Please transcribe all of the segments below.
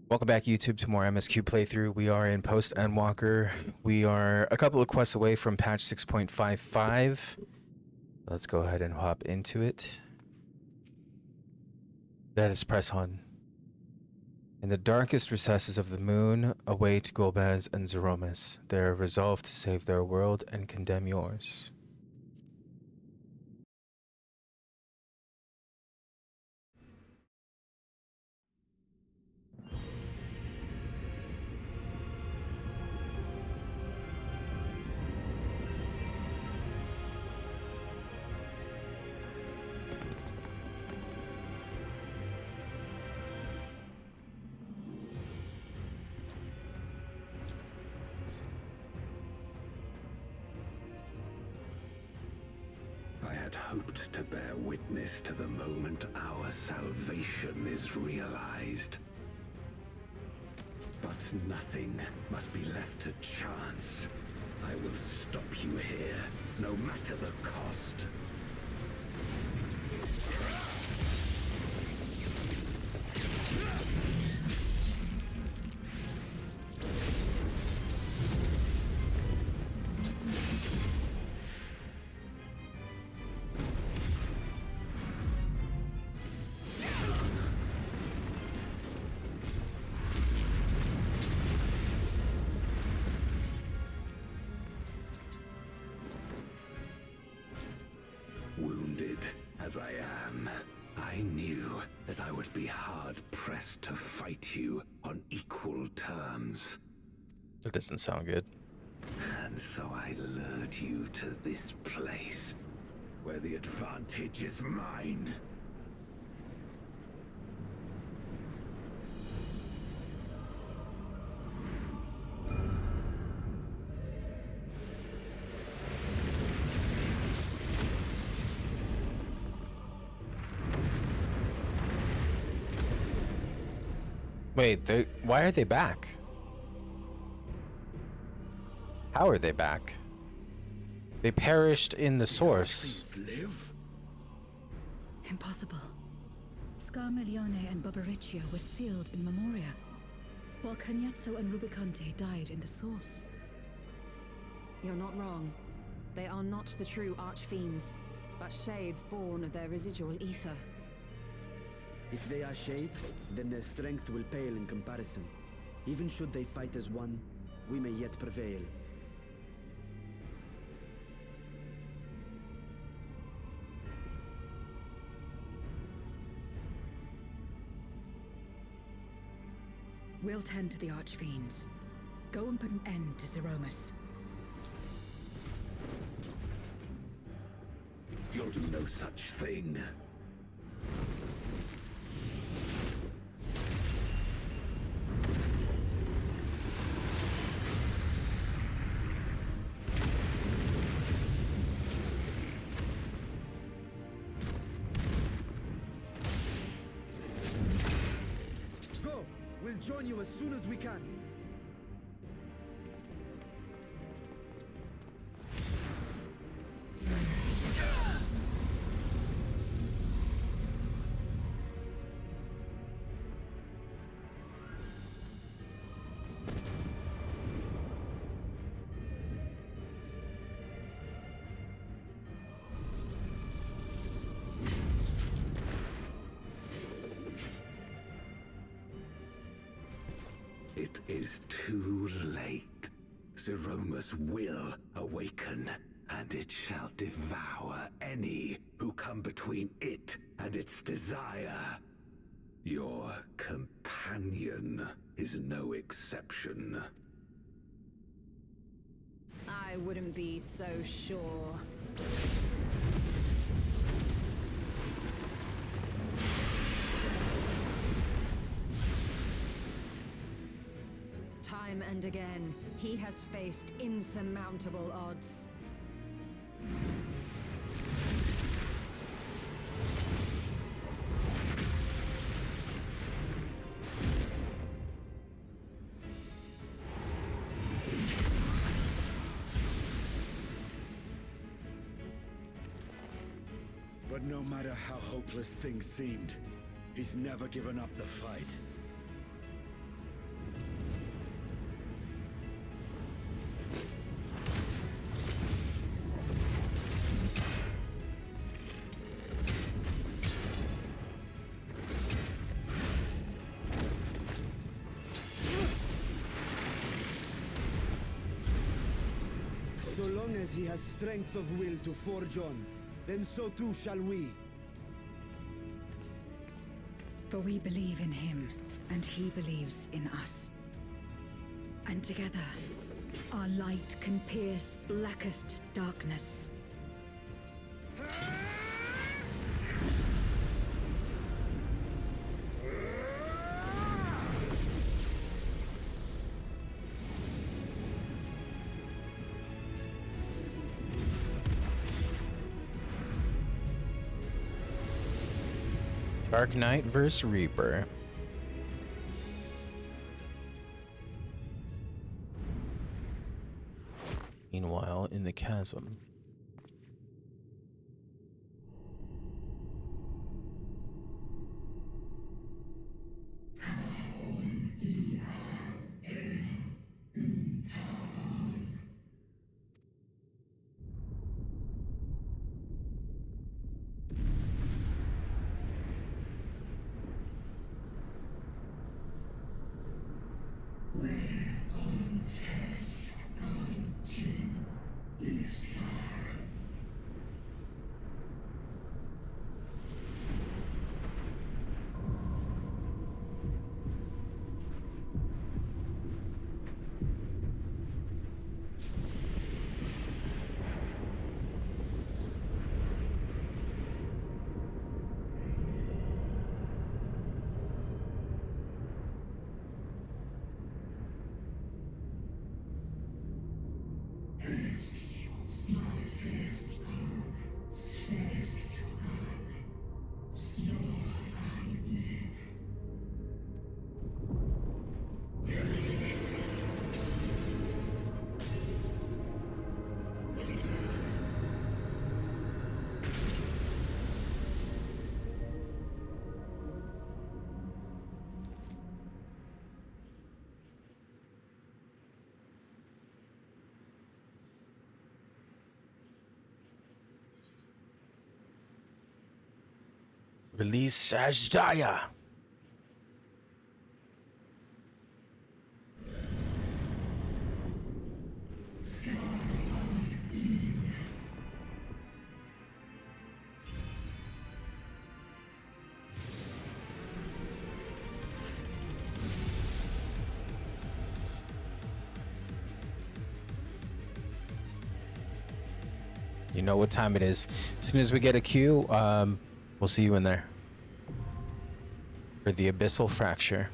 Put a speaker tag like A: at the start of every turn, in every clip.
A: Welcome back, YouTube, to more MSQ playthrough. We are in Post Endwalker. We are a couple of quests away from patch 6.55. Let's go ahead and hop into it. That is press on. In the darkest recesses of the moon await Golbez and Zeromus. They are resolved to save their world and condemn yours.
B: I had hoped to bear witness to the moment our salvation is realized. But nothing must be left to chance. I will stop you here, no matter the cost. Wounded as I am, I knew that I would be hard-pressed to fight you on equal terms.
A: That doesn't sound good.
B: And so I lured you to this place, where the advantage is mine.
A: Wait, why are they back? How are they back? They perished in the source.
B: Live?
C: Impossible. Scarmiglione and Barbariccia were sealed in Memoria, while Cagnazzo and Rubicante died in the source.
D: You're not wrong. They are not the true archfiends, but shades born of their residual ether.
E: If they are shades, then their strength will pale in comparison. Even should they fight as one, we may yet prevail.
C: We'll tend to the archfiends. Go and put an end to Zeromus.
B: You'll do no such thing.
E: Go! We'll join you as soon as we can.
B: It is too late. Zeromus will awaken, and it shall devour any who come between it and its desire. Your companion is no exception.
D: I wouldn't be so sure. Time and again, he has faced insurmountable odds.
E: But no matter how hopeless things seemed, he's never given up the fight. as he has strength of will to forge on, then so too shall we.
C: For we believe in him, and he believes in us. And together, our light can pierce blackest darkness.
A: Dark Knight vs. Reaper. Meanwhile, in the chasm. Release Ajdaya. You know what time it is. As soon as we get a cue, we'll see you in there for the Abyssal Fracture.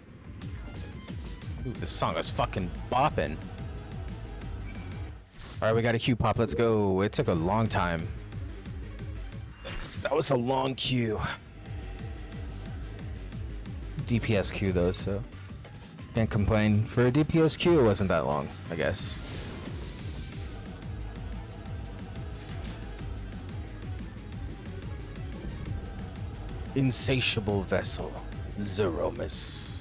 A: Ooh, this song is fucking bopping. All right, we got a queue pop. Let's go. It took a long time. That was a long queue. DPS queue though, so can't complain. For a DPS queue, it wasn't that long, I guess. Insatiable vessel, Zeromus.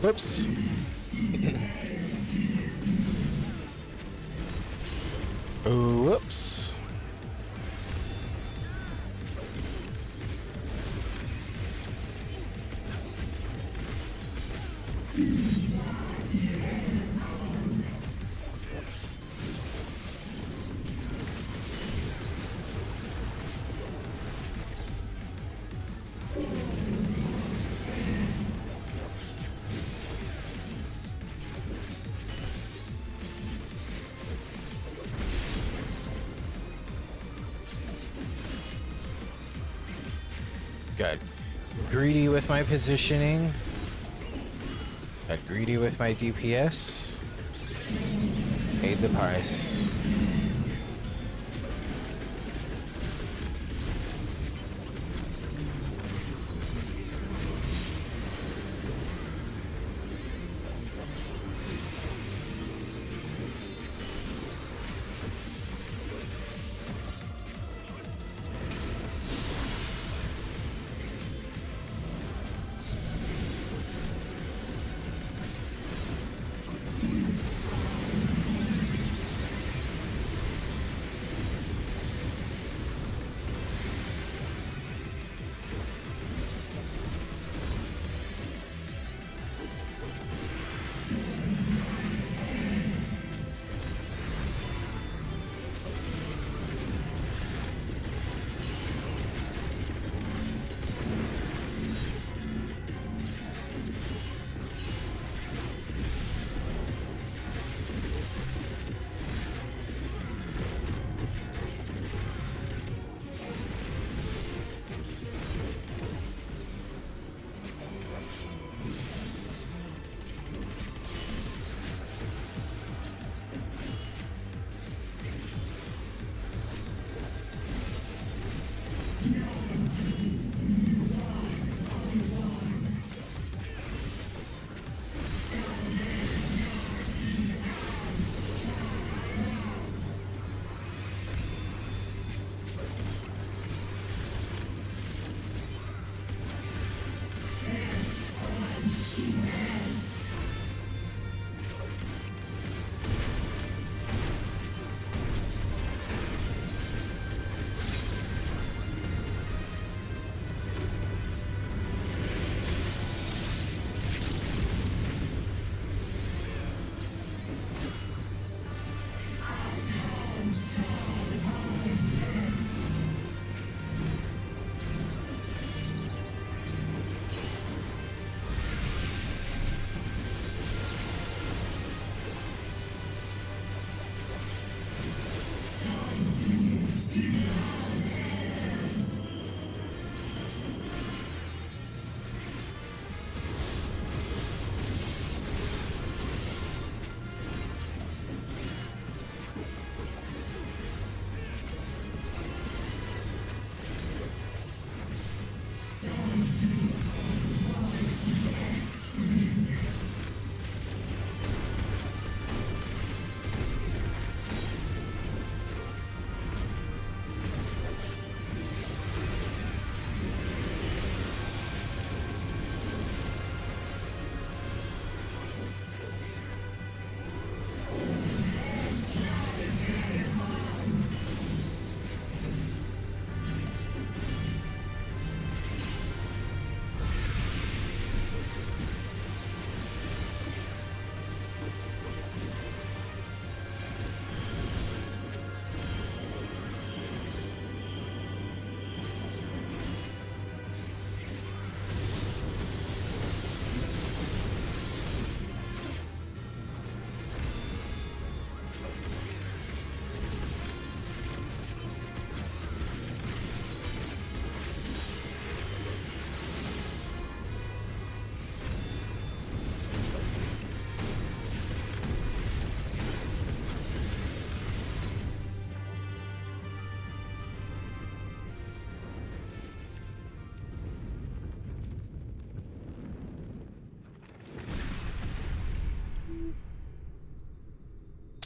A: Whoops. Whoops. Got greedy with my positioning. Got greedy with my DPS. Paid the price.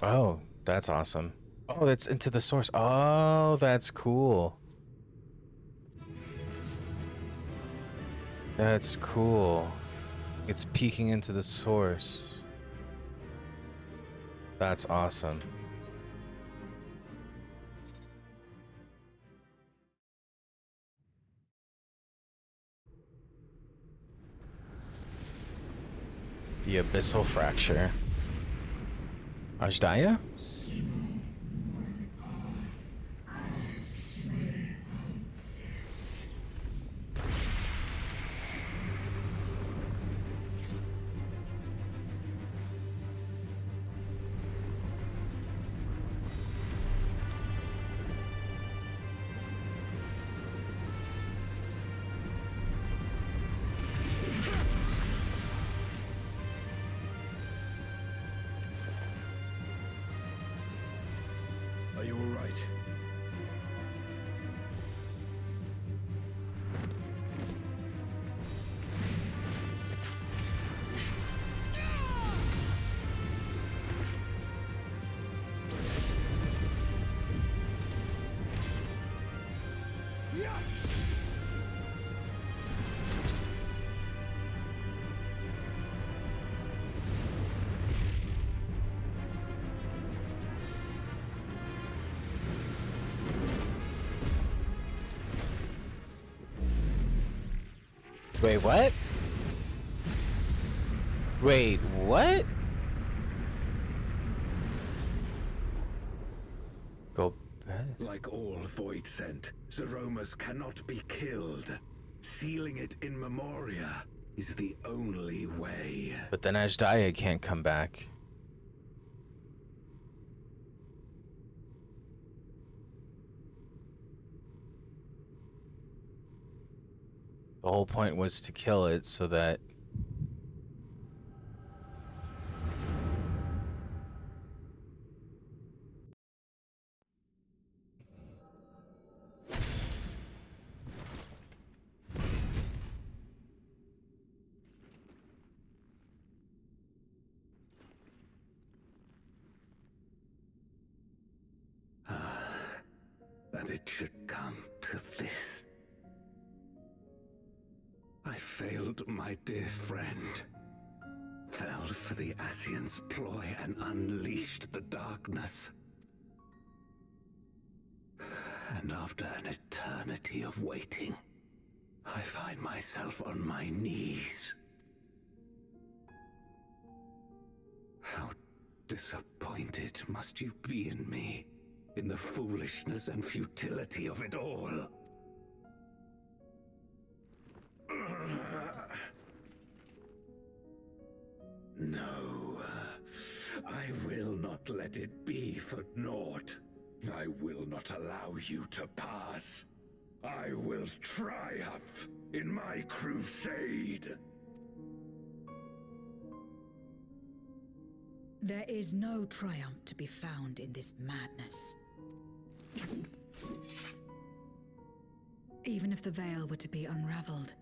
A: Oh, that's awesome. Oh, that's into the source. Oh, that's cool. That's cool. It's peeking into the source. That's awesome. The abyssal fracture. Ajdaya?
E: Are you all right?
A: Wait, what? Wait, what? Go back.
B: Like all void sent, Zeromus cannot be killed. Sealing it in Memoria is the only way.
A: But then Ajdaya can't come back. The whole point was to kill it so that
B: That it should come to this. I failed my dear friend. Fell for the Ascians' ploy and unleashed the darkness. And after an eternity of waiting, I find myself on my knees. How disappointed must you be in me, in the foolishness and futility of it all. No, I will not let it be for naught. I will not allow you to pass. I will triumph in my crusade.
C: There is no triumph to be found in this madness. Even if the veil were to be unraveled,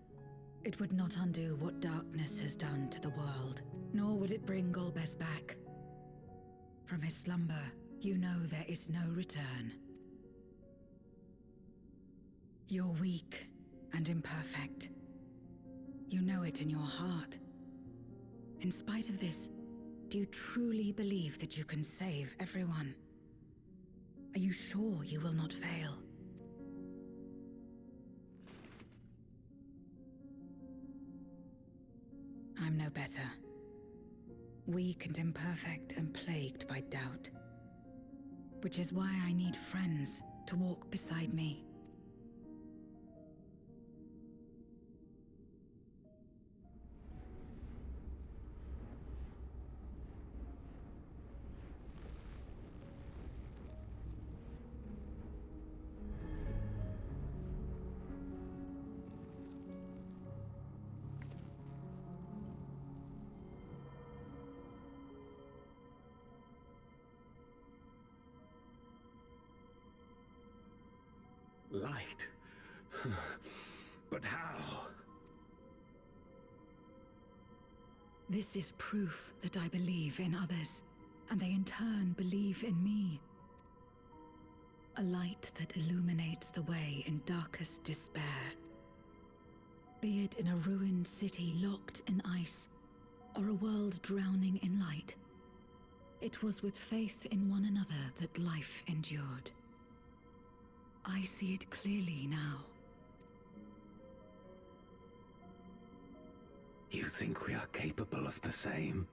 C: it would not undo what darkness has done to the world, nor would it bring Golbez back. From his slumber, you know there is no return. You're weak and imperfect. You know it in your heart. In spite of this, do you truly believe that you can save everyone? Are you sure you will not fail? I'm no better. Weak and imperfect and plagued by doubt. Which is why I need friends to walk beside me.
B: Light? But how?
C: This is proof that I believe in others, and they in turn believe in me. A light that illuminates the way in darkest despair. Be it in a ruined city locked in ice, or a world drowning in light, it was with faith in one another that life endured. I see it clearly now.
B: You think we are capable of the same?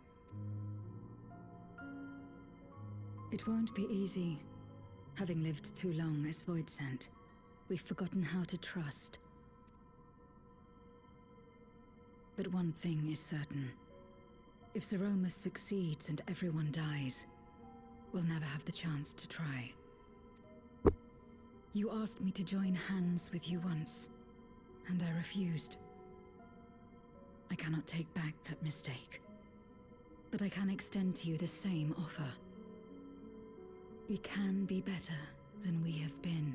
C: It won't be easy. Having lived too long as Void Sent, we've forgotten how to trust. But one thing is certain. If Zeromus succeeds and everyone dies, we'll never have the chance to try. You asked me to join hands with you once, and I refused. I cannot take back that mistake, but I can extend to you the same offer. We can be better than we have been.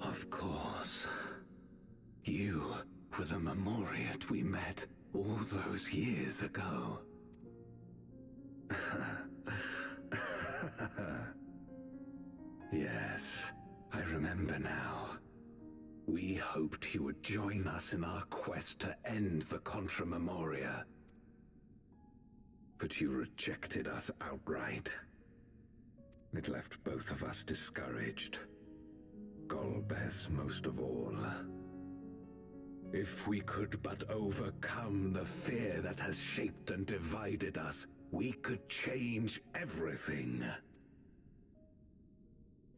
B: Of course. You were the Memoriat we met all those years ago. Yes, I remember now. We hoped you would join us in our quest to end the Contra Memoria. But you rejected us outright. It left both of us discouraged. Golbez most of all. If we could but overcome the fear that has shaped and divided us, we could change everything.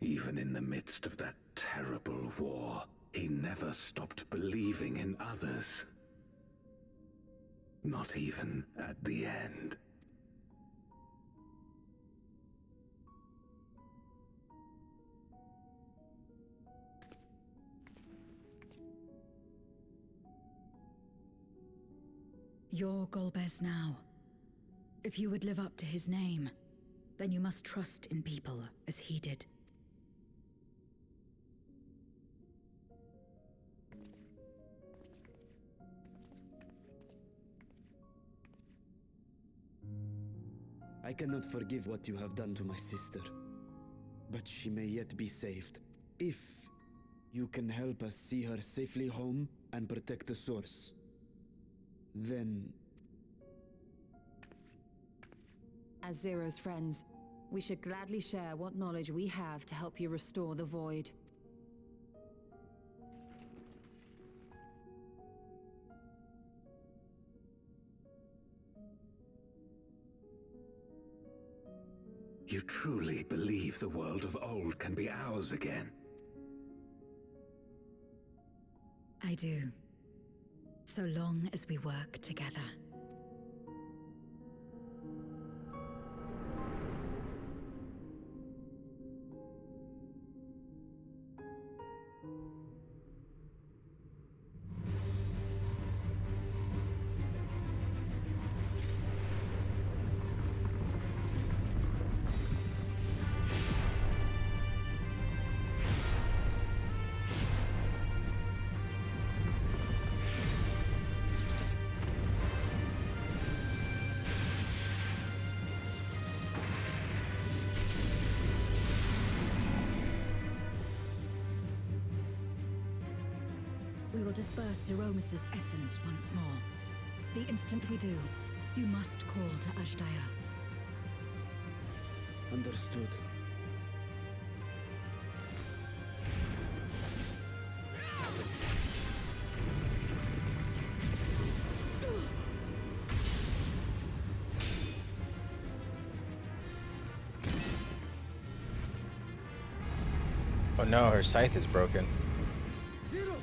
B: Even in the midst of that terrible war, he never stopped believing in others. Not even at the end.
C: You're Golbez now. If you would live up to his name, then you must trust in people as he did.
E: I cannot forgive what you have done to my sister, but she may yet be saved. If you can help us see her safely home and protect the source, then...
D: As Zero's friends, we should gladly share what knowledge we have to help you restore the Void.
B: You truly believe the world of old can be ours again?
C: I do. So long as we work together. We will disperse Zeromus' essence once more. The instant we do, you must call to Ashdaya.
E: Understood.
A: Oh no, her scythe is broken.
E: Zero!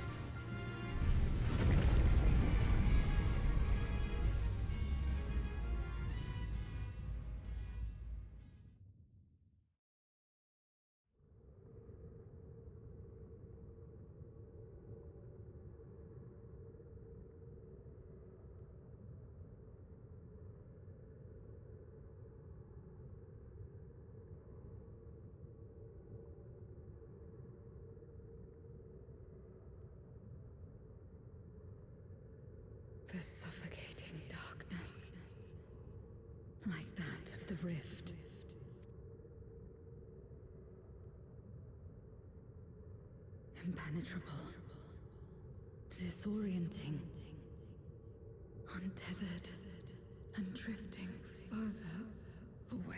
C: The suffocating darkness, like that of the rift. Impenetrable, disorienting, untethered, and drifting further away.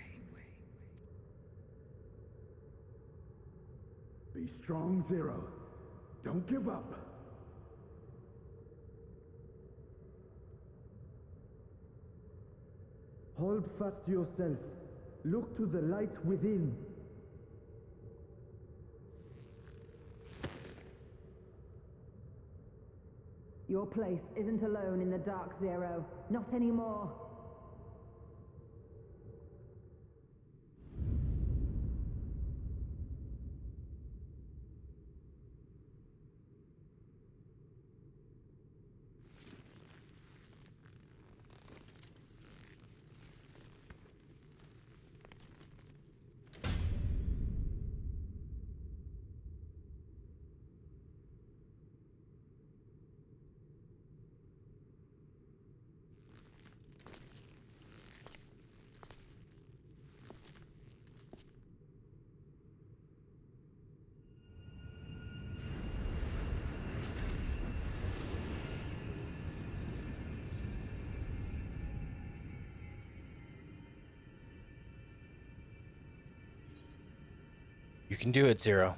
B: Be strong, Zero. Don't give up.
E: Hold fast yourself. Look to the light within.
D: Your place isn't alone in the Dark Zero. Not anymore.
A: You can do it, Zero.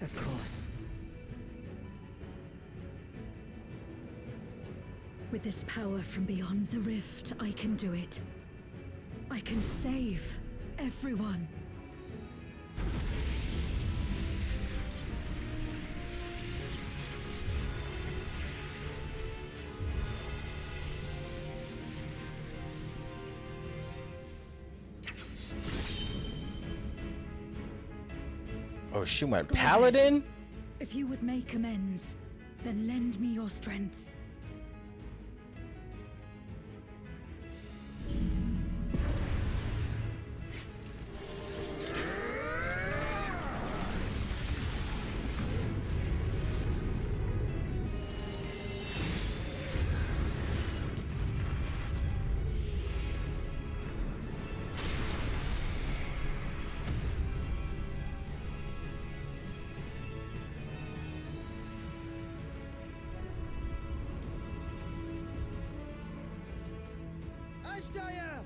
C: Of course. With this power from beyond the rift, I can do it. I can save everyone.
A: Oh, she went
C: Goddess,
A: paladin?
C: if you would make amends, then lend me your strength.
E: Ashdaya!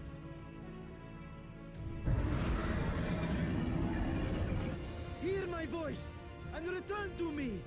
E: Hear my voice and return to me!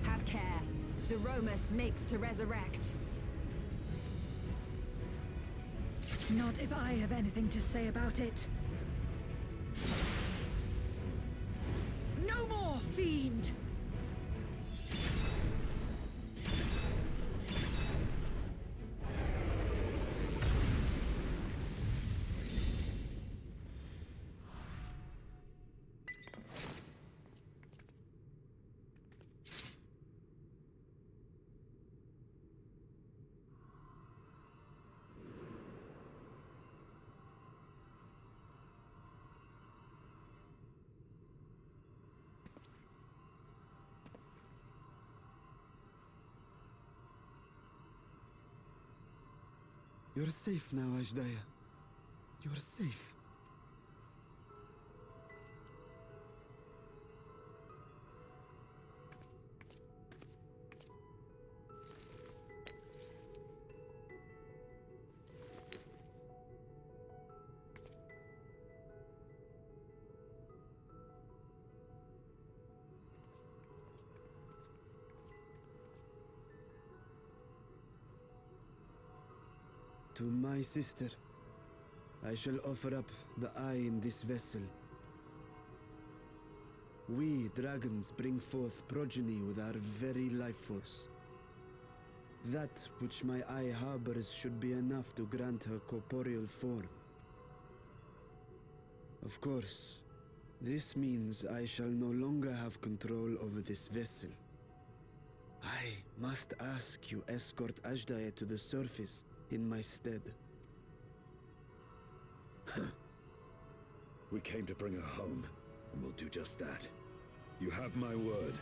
D: Have care. Zeromus makes to resurrect.
C: Not if I have anything to say about it. No more, fiend!
E: You're safe now, Ajdaya. You're safe. To my sister, I shall offer up the eye in this vessel. We, dragons, bring forth progeny with our very life force. That which my eye harbors should be enough to grant her corporeal form. Of course, this means I shall no longer have control over this vessel. I must ask you escort Ajdaya to the surface in my stead.
B: We came to bring her home, and we'll do just that. You have my word.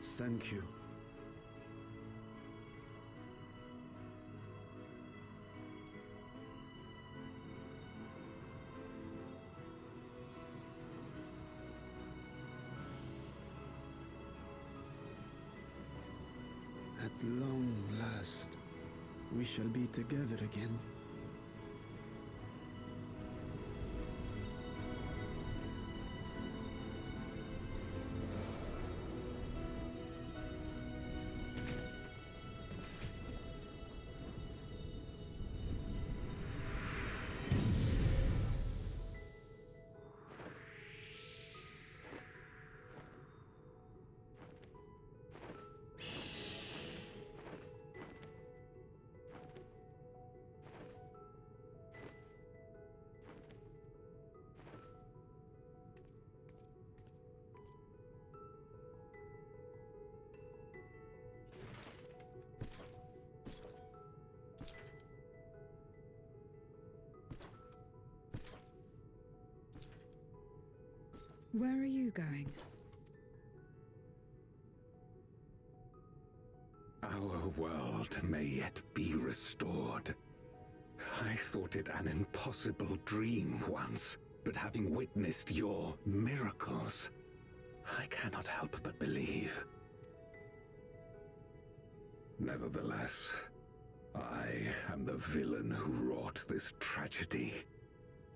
E: Thank you. At long last, we shall be together again.
C: Where are you going?
B: Our world may yet be restored. I thought it an impossible dream once, but having witnessed your miracles, I cannot help but believe. Nevertheless, I am the villain who wrought this tragedy,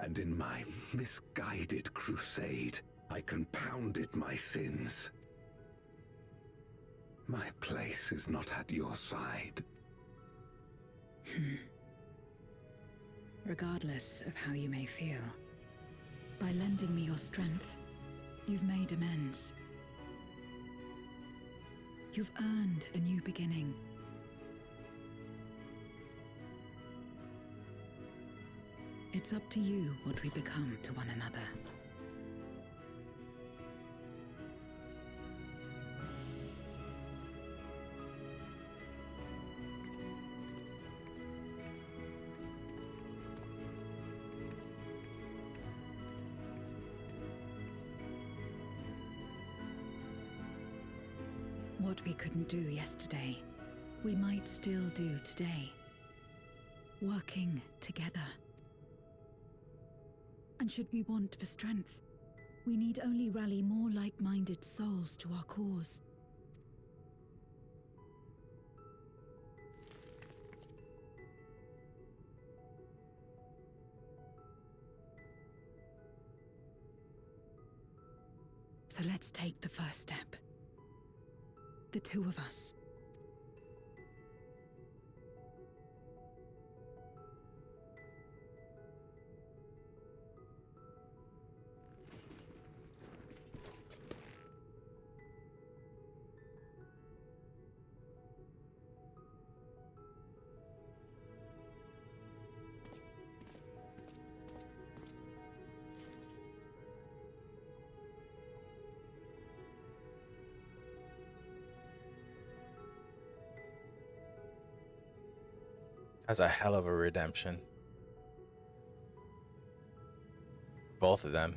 B: and in my misguided crusade, I compounded my sins. My place is not at your side.
C: Regardless of how you may feel, by lending me your strength, you've made amends. You've earned a new beginning. It's up to you what we become to one another. What we couldn't do yesterday, we might still do today. Working together. And should we want for strength, we need only rally more like-minded souls to our cause. So let's take the first step. The two of us.
A: That's a hell of a redemption. Both of them.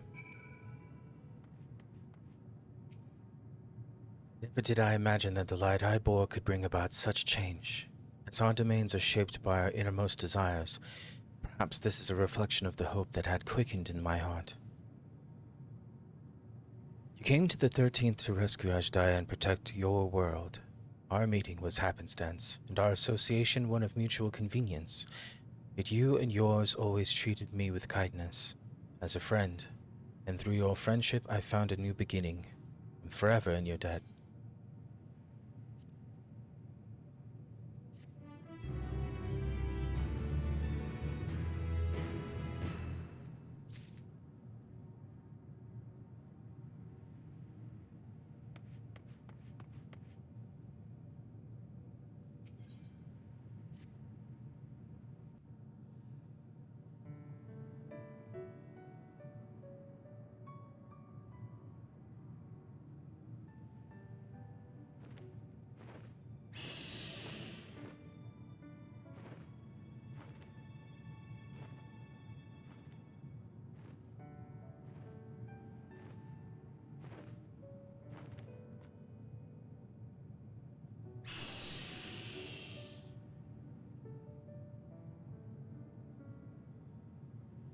A: Never did I imagine that the light I bore could bring about such change. As our domains are shaped by our innermost desires, perhaps this is a reflection of the hope that had quickened in my heart. You came to the 13th to rescue Ashdaya and protect your world. Our meeting was happenstance, and our association one of mutual convenience. Yet you and yours always treated me with kindness, as a friend, and through your friendship I found a new beginning. I'm forever in your debt.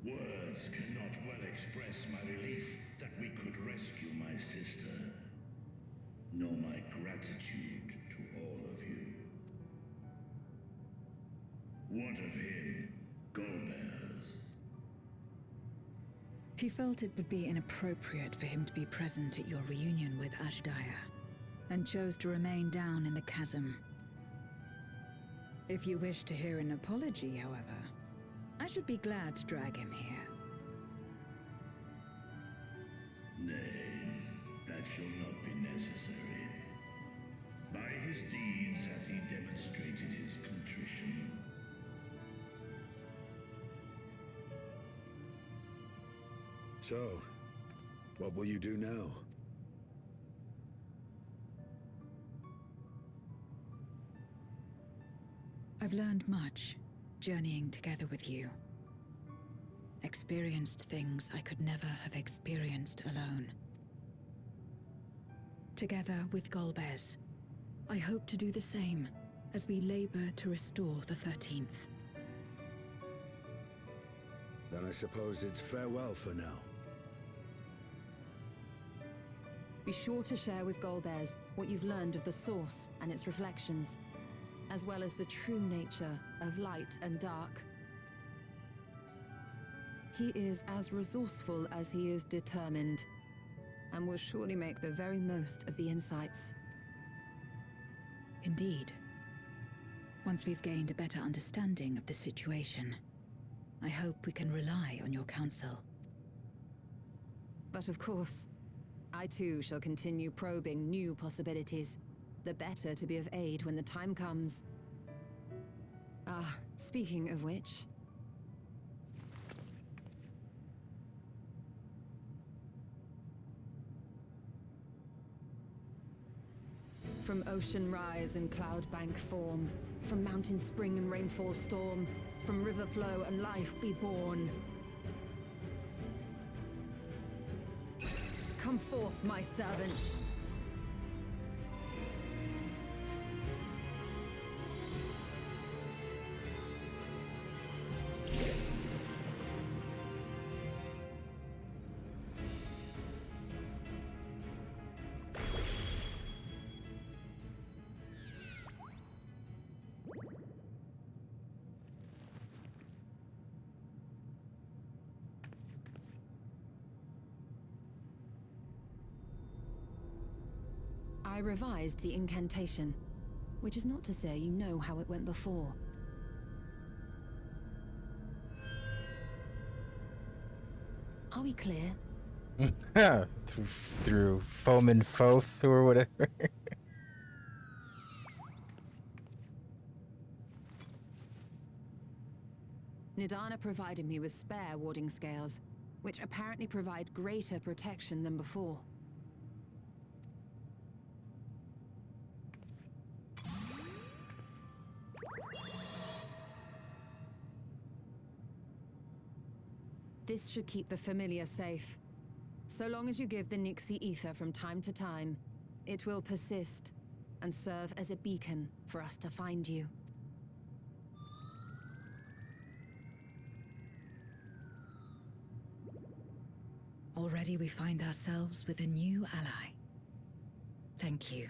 F: Words cannot well express my relief that we could rescue my sister, nor my gratitude to all of you. What of him, Golbears?
C: He felt it would be inappropriate for him to be present at your reunion with Ashdaya, and chose to remain down in the chasm. If you wish to hear an apology, however, I should be glad to drag him here.
F: Nay, that shall not be necessary. By his deeds hath he demonstrated his contrition.
G: So, what will you do now?
C: I've learned much, journeying together with you. Experienced things I could never have experienced alone. Together with Golbez, I hope to do the same as we labor to restore the 13th.
G: Then I suppose it's farewell for now.
D: Be sure to share with Golbez what you've learned of the Source and its reflections, as well as the true nature of light and dark. He is as resourceful as he is determined, and will surely make the very most of the insights.
C: Indeed. Once we've gained a better understanding of the situation, I hope we can rely on your counsel.
D: But of course, I too shall continue probing new possibilities, the better to be of aid when the time comes. Ah, speaking of which... From ocean rise and cloud bank form, from mountain spring and rainfall storm, from river flow and life be born. Come forth, my servant. I revised the incantation, which is not to say you know how it went before. Are we clear?
A: through foam and foth or whatever.
D: Nidana provided me with spare warding scales, which apparently provide greater protection than before. This should keep the familiar safe. So long as you give the Nixie ether from time to time, It will persist and serve as a beacon for us to find you.
C: Already we find ourselves with a new ally. Thank you.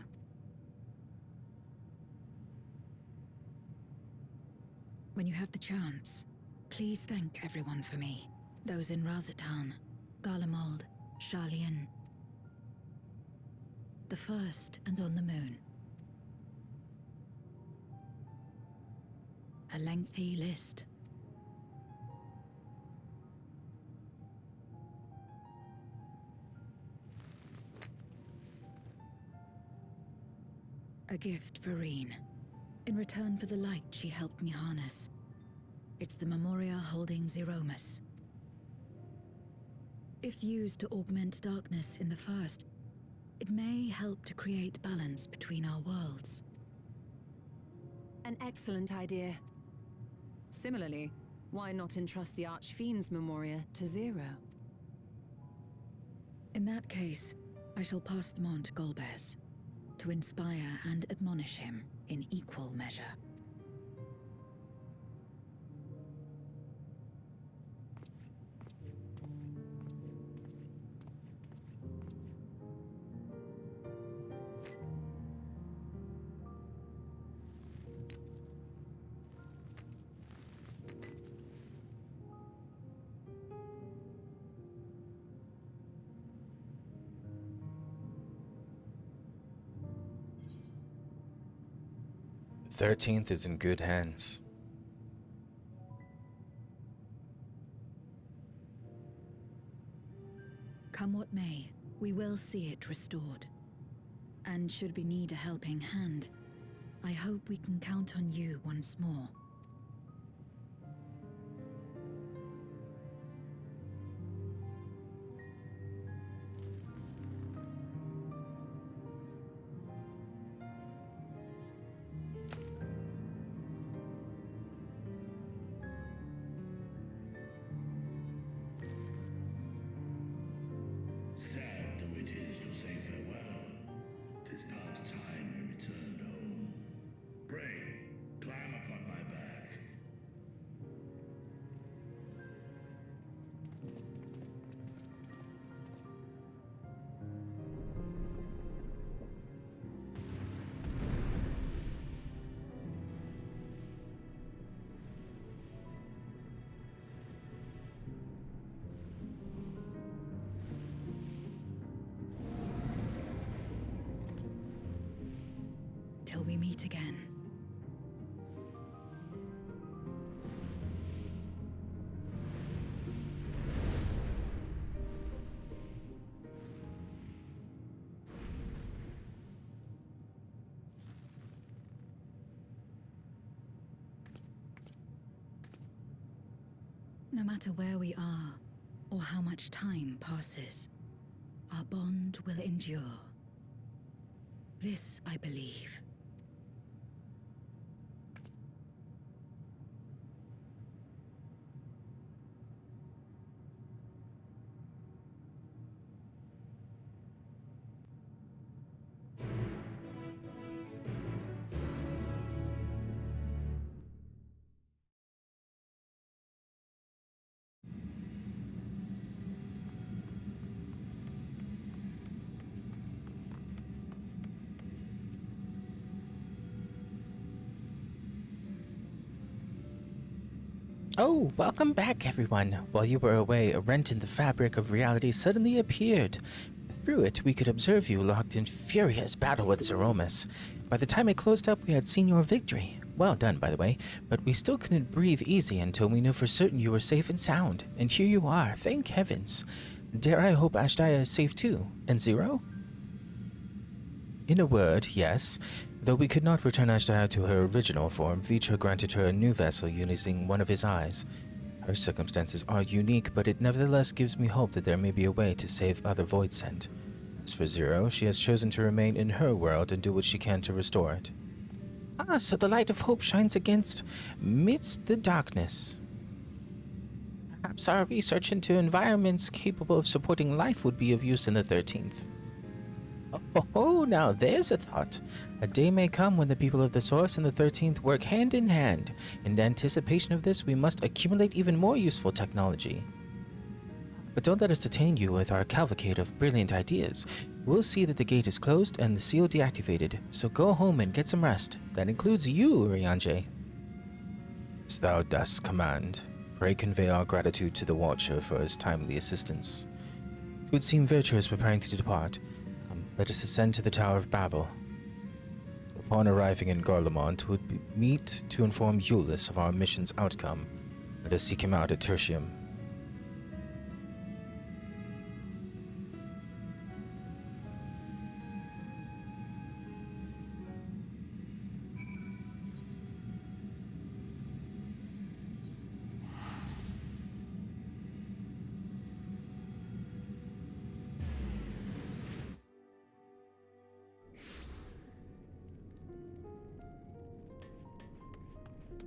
C: When you have the chance, please thank everyone for me. Those in Razatan, Garlemald, Sharlayan. The First and on the Moon. A lengthy list. A gift for Reen. In return for the light she helped me harness. It's the Memoria holding Zeromus. If used to augment darkness in the First, it may help to create balance between our worlds.
D: An excellent idea. Similarly, why not entrust the Archfiend's Memoria to Zero?
C: In that case, I shall pass them on to Golbez, to inspire and admonish him in equal measure.
A: The 13th is in good hands.
C: Come what may, we will see it restored. And should we need a helping hand, I hope we can count on you once more.
F: Sad though it is to say farewell, 'tis past time we returned home. Pray, climb upon my back.
C: Till we meet again. No matter where we are, or how much time passes, our bond will endure. This I believe.
A: Oh, welcome back, everyone. While you were away, a rent in the fabric of reality suddenly appeared. Through it, we could observe you locked in furious battle with Zeromus. By the time it closed up, we had seen your victory. Well done, by the way, but we still couldn't breathe easy until we knew for certain you were safe and sound. And here you are, thank heavens. Dare I hope Ashdaya is safe too? And Zero? In a word, yes. Though we could not return Ashdaya to her original form, Vitra granted her a new vessel using one of his eyes. Her circumstances are unique, but it nevertheless gives me hope that there may be a way to save other Voidsent. As for Zero, she has chosen to remain in her world and do what she can to restore it. Ah, so the light of hope shines amidst the darkness. Perhaps our research into environments capable of supporting life would be of use in the 13th. Oh, now there's a thought. A day may come when the people of the Source and the 13th work hand in hand. In anticipation of this, we must accumulate even more useful technology. But don't let us detain you with our cavalcade of brilliant ideas. We'll see that the gate is closed and the seal deactivated, so go home and get some rest. That includes you, Ryanje. As thou dost command, pray convey our gratitude to the Watcher for his timely assistance. It would seem virtuous preparing to depart. Come, let us ascend to the Tower of Babel. Upon arriving in Garlemont, we would meet to inform Euless of our mission's outcome. Let us seek him out at Tertium.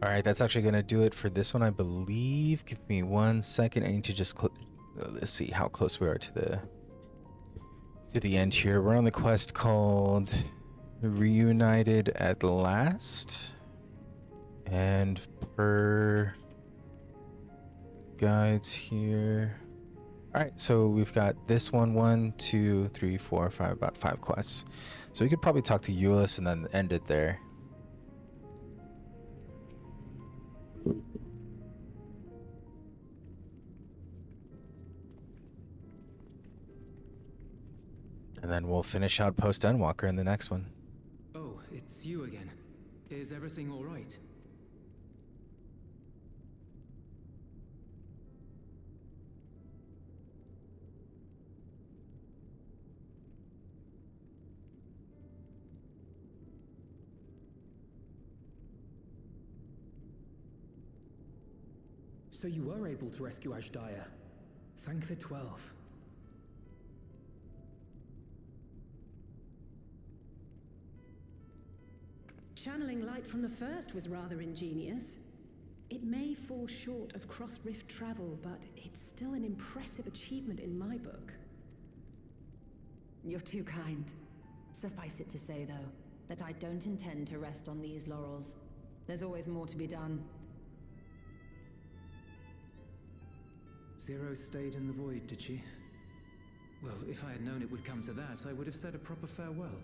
A: Alright, that's actually going to do it for this one, I believe. Give me 1 second. I need to just let's see how close we are to the end here. We're on the quest called Reunited at Last. And per guides here. Alright, so we've got this one, 1, 2, 3, 4, 5, about 5 quests. So we could probably talk to Euless and then end it there. And then we'll finish out Post Endwalker in the next one.
H: Oh, it's you again. Is everything all right?
I: So you were able to rescue Ashdaya. Thank the 12.
J: Channeling light from the first was rather ingenious. It may fall short of cross-rift travel, but it's still an impressive achievement in my book.
D: You're too kind. Suffice it to say, though, that I don't intend to rest on these laurels. There's always more to be done.
H: Zero stayed in the void, did she? Well, if I had known it would come to that, I would have said a proper farewell.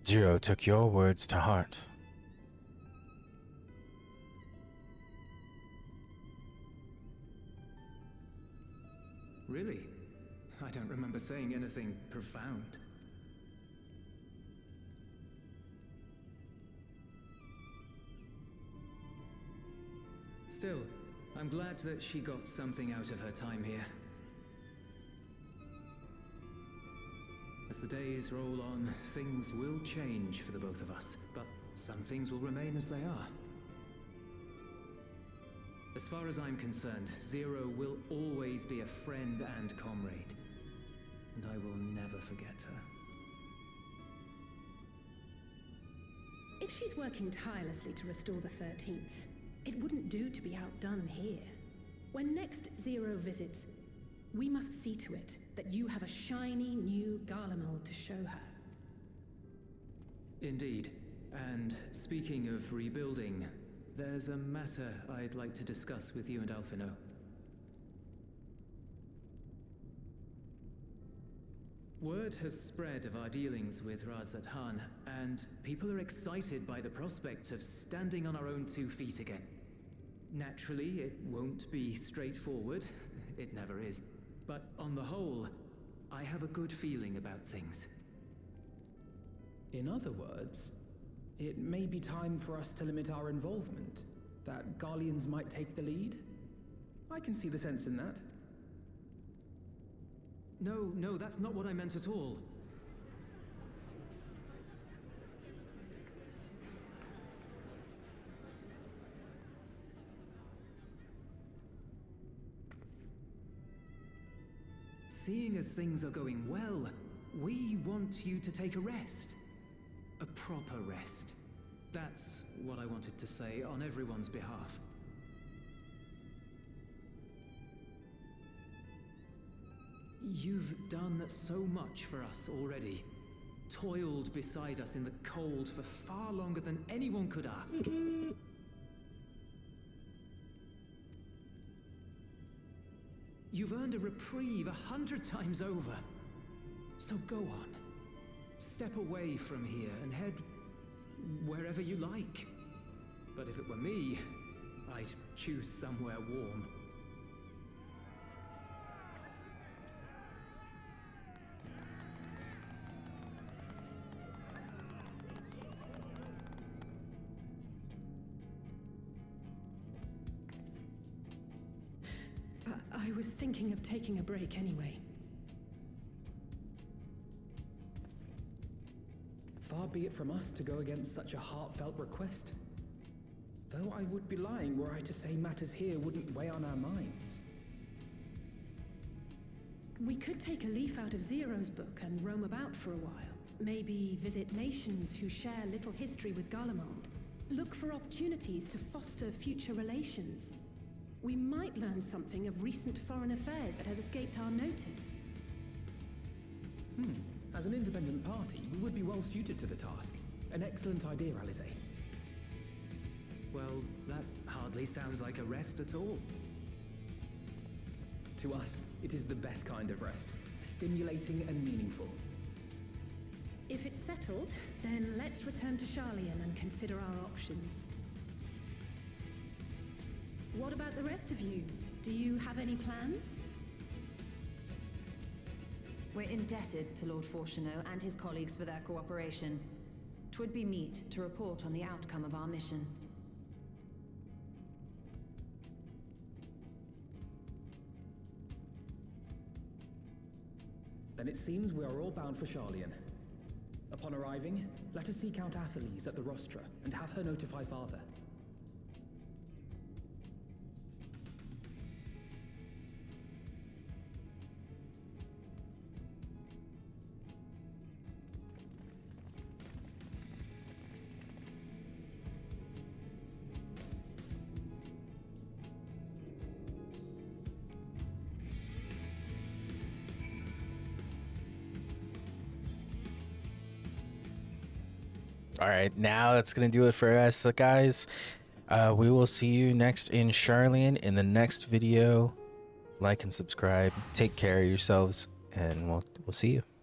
A: Zero took your words to heart.
H: Really? I don't remember saying anything profound. Still, I'm glad that she got something out of her time here. As the days roll on, things will change for the both of us, but some things will remain as they are. As far as I'm concerned, Zero will always be a friend and comrade, and I will never forget her.
J: If she's working tirelessly to restore the 13th, it wouldn't do to be outdone here. When next Zero visits, we must see to it that you have a shiny new Garlemald to show her.
H: Indeed. And speaking of rebuilding, there's a matter I'd like to discuss with you and Alphino. Word has spread of our dealings with Razat Han, and people are excited by the prospect of standing on our own 2 feet again. Naturally, it won't be straightforward. It never is. But on the whole, I have a good feeling about things.
I: In other words, it may be time for us to limit our involvement, that Garleans might take the lead. I can see the sense in that.
H: No, that's not what I meant at all. Seeing as things are going well, we want you to take a rest. A proper rest. That's what I wanted to say on everyone's behalf. You've done so much for us already. Toiled beside us in the cold for far longer than anyone could ask. You've earned a reprieve 100 times over. So go on. Step away from here and head wherever you like. But if it were me, I'd choose somewhere warm.
J: I was thinking of taking a break anyway.
I: Far be it from us to go against such a heartfelt request. Though I would be lying were I to say matters here wouldn't weigh on our minds.
J: We could take a leaf out of Zero's book and roam about for a while. Maybe visit nations who share little history with Garlemald. Look for opportunities to foster future relations. We might learn something of recent foreign affairs that has escaped our notice.
I: As an independent party, we would be well suited to the task. An excellent idea, Alize.
H: Well, that hardly sounds like a rest at all.
I: To us, it is the best kind of rest. Stimulating and meaningful.
J: If it's settled, then let's return to Sharlayan and consider our options. What about the rest of you? Do you have any plans?
D: We're indebted to Lord Fortuneau and his colleagues for their cooperation. 'Twould be meet to report on the outcome of our mission.
I: Then it seems we are all bound for Sharlayan. Upon arriving, let us seek out Athelise at the rostra and have her notify Father.
A: All right, now that's gonna do it for us, guys. We will see you next in Sharlayan in the next video. Like and subscribe. Take care of yourselves, and we'll see you.